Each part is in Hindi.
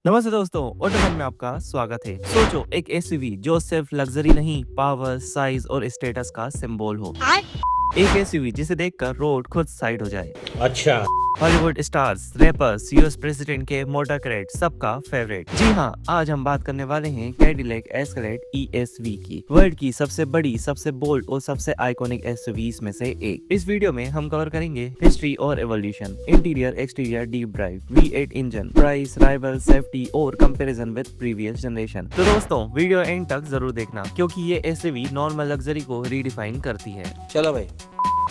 नमस्ते दोस्तों, ऑटोमैन में आपका स्वागत है। सोचो एक एसयूवी जो सिर्फ लग्जरी नहीं, पावर, साइज और स्टेटस का सिंबल हो। एक एसयूवी जिसे देखकर रोड खुद साइड हो जाए। अच्छा। Hollywood stars, rappers, US president के मोटरकरेट सबका फेवरेट। जी हाँ, आज हम बात करने वाले हैं कैडिलैक एस्केलेड ईएसवी की, वर्ल्ड की सबसे बड़ी, सबसे बोल्ड और सबसे आइकॉनिक एसयूवीज में से एक। इस वीडियो में हम कवर करेंगे हिस्ट्री और evolution, interior, exterior, deep drive, V8 engine, price, rival, safety और कंपैरिजन विद प्रीवियस जनरेशन। तो दोस्तों, वीडियो एंड तक जरूर देखना क्योंकि ये एसयूवी नॉर्मल लग्जरी को रीडिफाइन करती है। चलो भाई।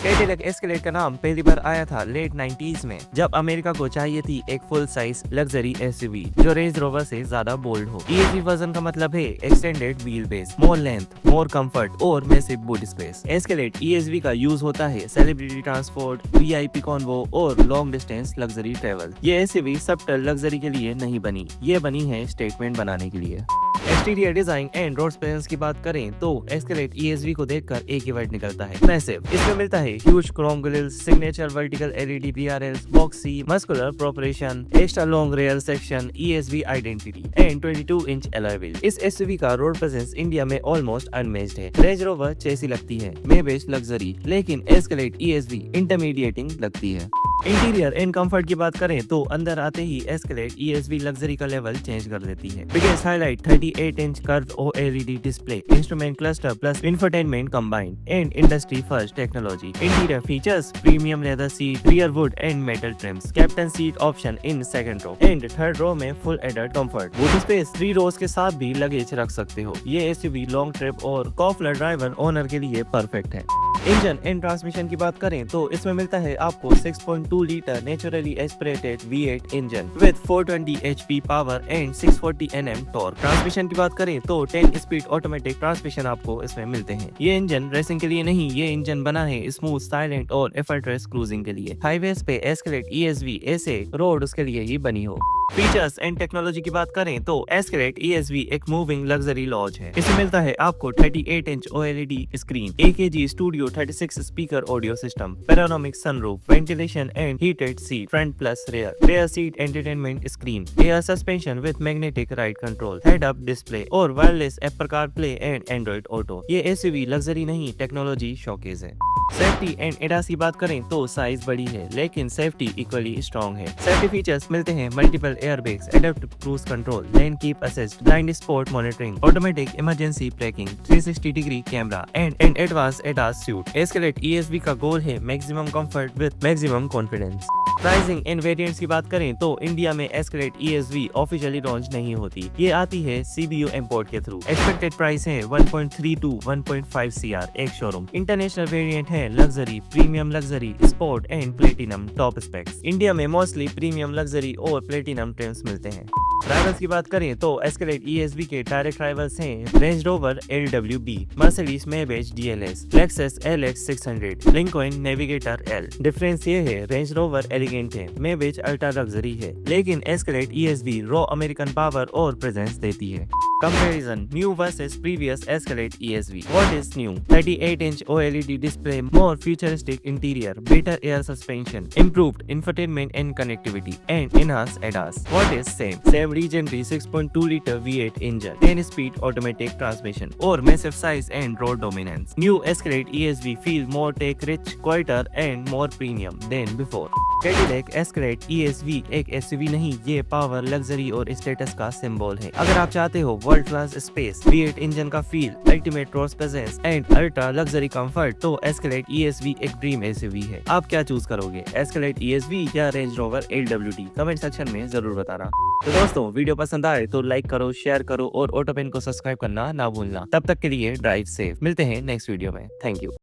कैडिलैक एस्केलेड का नाम पहली बार आया था लेट 90s में, जब अमेरिका को चाहिए थी एक फुल साइज लग्जरी एसयूवी जो रेंज रोवर से ज्यादा बोल्ड हो। ईएसवी वर्जन का मतलब है एक्सटेंडेड व्हील बेस, मोर लेंथ, मोर कंफर्ट और massive boot space. Escalade ESV का यूज होता है सेलिब्रिटी ट्रांसपोर्ट, वीआईपी कॉन्वो और लॉन्ग डिस्टेंस लग्जरी ट्रेवल। ये एसयूवी सबटल लग्जरी के लिए नहीं बनी, ये बनी है स्टेटमेंट बनाने के लिए। Exterior design and road space की बात करें तो एस्केलेड ईएसवी को देखकर एक ही वर्ड निकलता है, मैसिव। इसमें मिलता है huge chrome grills, signature vertical LED DRLs, boxy muscular proportion, extra long rear section, ESV identity and 22 inch alloy wheel. इस एसयूवी का रोड प्रेजेंस इंडिया में ऑलमोस्ट अनमेच्ड है। रेंज रोवर चेसी लगती है, मेबेस लग्जरी, लेकिन एस्केलेड ईएसवी इंटरमीडिएटिंग लगती है। इंटीरियर एंड कंफर्ट की बात करें तो अंदर आते ही एस्केलेड ईएसवी लग्जरी का लेवल चेंज कर देती है। Biggest highlight 38 inch curve OLED display, instrument cluster plus infotainment combined and industry first technology. Interior features premium leather seat, rear wood and metal trims, captain seat option in second row and third row में full adult comfort. Boot space 3 rows के साथ भी लगेज रख सकते हो। ये एसयूवी लॉन्ग ट्रिप और कॉफलर ड्राइवर ओनर के लिए परफेक्ट है। इंजन एंड ट्रांसमिशन की बात करें तो इसमें मिलता है आपको 6.2 litre naturally aspirated V8 engine with 420 HP power and 640 Nm torque. Transmission की बात करें तो 10 स्पीड ऑटोमेटिक ट्रांसमिशन आपको इसमें मिलते हैं। ये इंजन रेसिंग के लिए नहीं, ये इंजन बना है स्मूथ, साइलेंट और एफर्टलेस क्रूजिंग के लिए। हाईवेज पे एस्केलेड ईएसवी ऐसे रोड उसके लिए ही बनी हो। फीचर्स एंड टेक्नोलॉजी की बात करें तो एस्केलेड ईएसवी एक मूविंग लग्जरी लॉज है। इसमें मिलता है आपको 38 inch OLED screen, AKG studio 36 speaker audio system, panoramic sunroof, ventilation and heated seat front plus rear seat entertainment screen, air suspension with magnetic ride control, head up display और wireless Apple CarPlay and Android Auto. ये एसयूवी लग्जरी नहीं, टेक्नोलॉजी शोकेस है। सेफ्टी एंड एडास की बात करें तो साइज बड़ी है लेकिन सेफ्टी इक्वली स्ट्रॉन्ग है। सेफ्टी फीचर्स मिलते हैं multiple airbags, adaptive cruise control, lane keep assist, blind spot monitoring, automatic emergency breaking, 360 degree camera and advance ADAS suit. Escalade ESV का गोल है maximum comfort with maximum confidence. Pricing and variants की बात करें तो इंडिया में एस्केलेड ईएसवी ऑफिशियली लॉन्च नहीं होती, ये आती है सीबीयू इंपोर्ट के थ्रू। एक्सपेक्टेड प्राइस है 1.3 to 1.5 CR ex showroom. International variant है luxury, premium luxury, sport and platinum top specs. India में मोस्टली प्रीमियम लग्जरी और प्लेटिनम ट्रिम्स मिलते हैं। राइवल्स की बात करें तो एस्केलेड ईएसवी के डायरेक्ट राइवल्स हैं Range Rover LWB, Mercedes Maybach DLS, Lexus LX 600, Lincoln Navigator L। Difference ये है रेंज रोवर एलिगेंट है, मेबेज अल्ट्रा लग्जरी है, लेकिन Escalade ESV raw American power और प्रेजेंस देती है। Comparison: New versus previous Escalade ESV. What is new? 38 inch OLED display, more futuristic interior, better air suspension, improved infotainment and connectivity, and enhanced ADAS. What is same? Same legendary 6.2 liter V8 engine, 10 speed automatic transmission, or massive size and road dominance. New Escalade ESV feel more tech-rich, quieter, and more premium than before. Cadillac Escalade ESV एक एसयूवी नहीं, ये पावर, लग्जरी और स्टेटस का सिंबल है। अगर आप चाहते हो world class space, V8 engine का feel, ultimate road presence and ultra luxury comfort, तो एस्केलेड ईएसवी एक ड्रीम एसयूवी है। आप क्या चूज करोगे, एस्केलेड ईएसवी या Range Rover LWD? Comment section में जरूर बताना। तो दोस्तों, वीडियो पसंद आए तो लाइक करो, शेयर करो और ऑटोपेन को सब्सक्राइब करना ना भूलना। तब तक के लिए ड्राइव सेफ। मिलते हैं नेक्स्ट वीडियो में। Thank you.